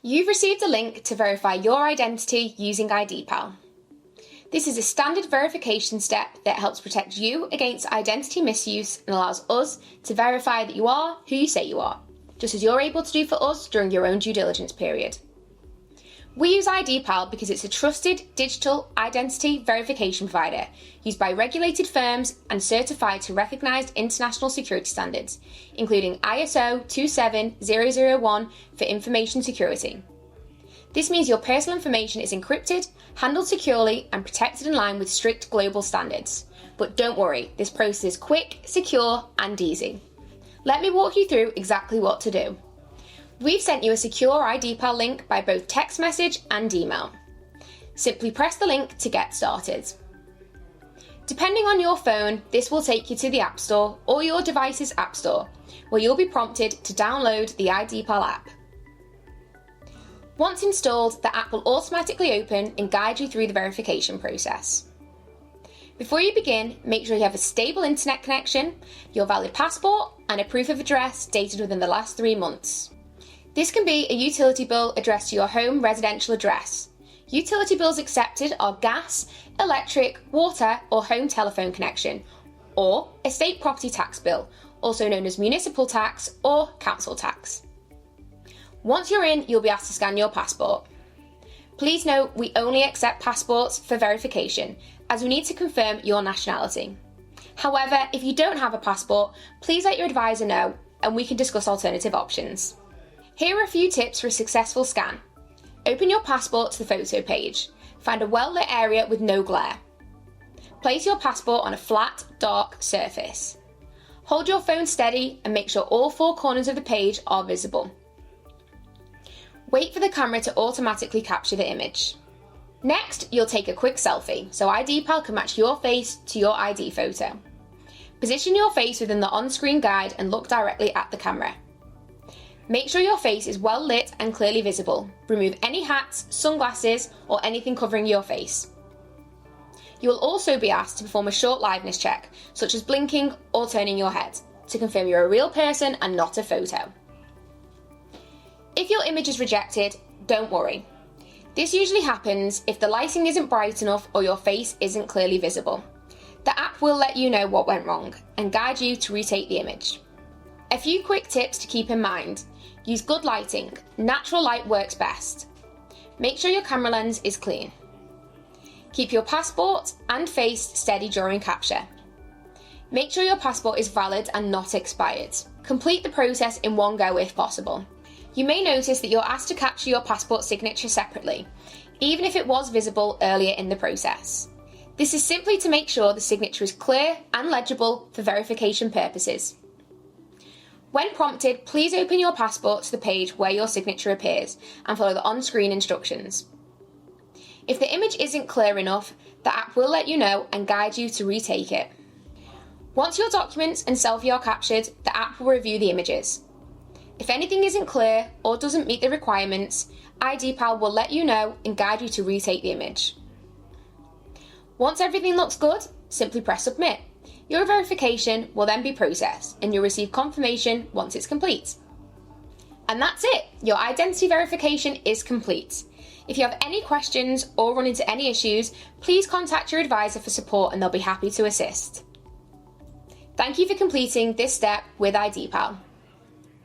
You've received a link to verify your identity using IDPal. This is a standard verification step that helps protect you against identity misuse and allows us to verify that you are who you say you are, just as you're able to do for us during your own due diligence period. We use IDPal because it's a trusted digital identity verification provider used by regulated firms and certified to recognised international security standards, including ISO 27001 for information security. This means your personal information is encrypted, handled securely, and protected in line with strict global standards. But don't worry, this process is quick, secure, and easy. Let me walk you through exactly what to do. We've sent you a secure IDPal link by both text message and email. Simply press the link to get started. Depending on your phone, this will take you to the App Store or your device's App Store, where you'll be prompted to download the IDPal app. Once installed, the app will automatically open and guide you through the verification process. Before you begin, make sure you have a stable internet connection, your valid passport, and a proof of address dated within the last 3 months. This can be a utility bill addressed to your home residential address. Utility bills accepted are gas, electric, water, or home telephone connection, or a state property tax bill, also known as municipal tax or council tax. Once you're in, you'll be asked to scan your passport. Please note, we only accept passports for verification, as we need to confirm your nationality. However, if you don't have a passport, please let your advisor know, and we can discuss alternative options. Here are a few tips for a successful scan. Open your passport to the photo page. Find a well-lit area with no glare. Place your passport on a flat, dark surface. Hold your phone steady and make sure all 4 corners of the page are visible. Wait for the camera to automatically capture the image. Next, you'll take a quick selfie, so IDPal can match your face to your ID photo. Position your face within the on-screen guide and look directly at the camera. Make sure your face is well lit and clearly visible. Remove any hats, sunglasses, or anything covering your face. You will also be asked to perform a short liveness check, such as blinking or turning your head, to confirm you're a real person and not a photo. If your image is rejected, don't worry. This usually happens if the lighting isn't bright enough or your face isn't clearly visible. The app will let you know what went wrong and guide you to retake the image. A few quick tips to keep in mind. Use good lighting. Natural light works best. Make sure your camera lens is clean. Keep your passport and face steady during capture. Make sure your passport is valid and not expired. Complete the process in one go if possible. You may notice that you're asked to capture your passport signature separately, even if it was visible earlier in the process. This is simply to make sure the signature is clear and legible for verification purposes. When prompted, please open your passport to the page where your signature appears and follow the on-screen instructions. If the image isn't clear enough, the app will let you know and guide you to retake it. Once your documents and selfie are captured, the app will review the images. If anything isn't clear or doesn't meet the requirements, IDPal will let you know and guide you to retake the image. Once everything looks good, simply press submit. Your verification will then be processed and you'll receive confirmation once it's complete. And that's it, your identity verification is complete. If you have any questions or run into any issues, please contact your advisor for support and they'll be happy to assist. Thank you for completing this step with IDPal.